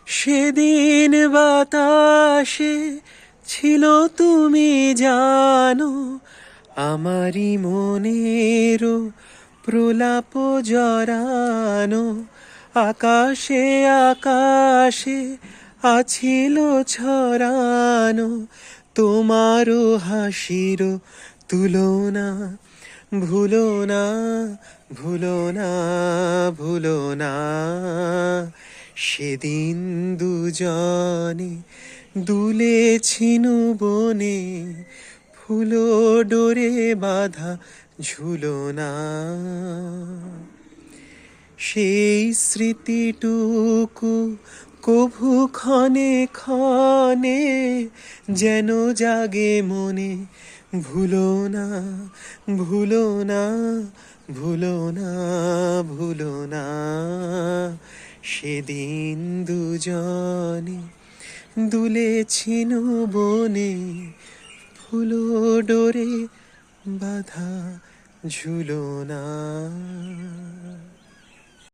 সেদিন বাতাসে ছিল তুমি জানো, আমারই মনেরও প্রলাপ জড়ানো। আকাশে আকাশে আছিল ছড়ানো তোমারও হাসির তুলনা। ভুলো না, ভুলো না, ভুলো না, সেদিন দুজনে দুলেছিনু বনে, ফুলো ডোরে বাঁধা ঝুলনা। সেই স্মৃতিটুকু কভু ক্ষণে ক্ষণে যেন জাগে মনে। ভুলো না, ভুলো না, ভুলো না, ভুলো না, সেদিন দুজনে দুলেছিনু বনে, ফুলো ডোরে বাঁধা ঝুলনা।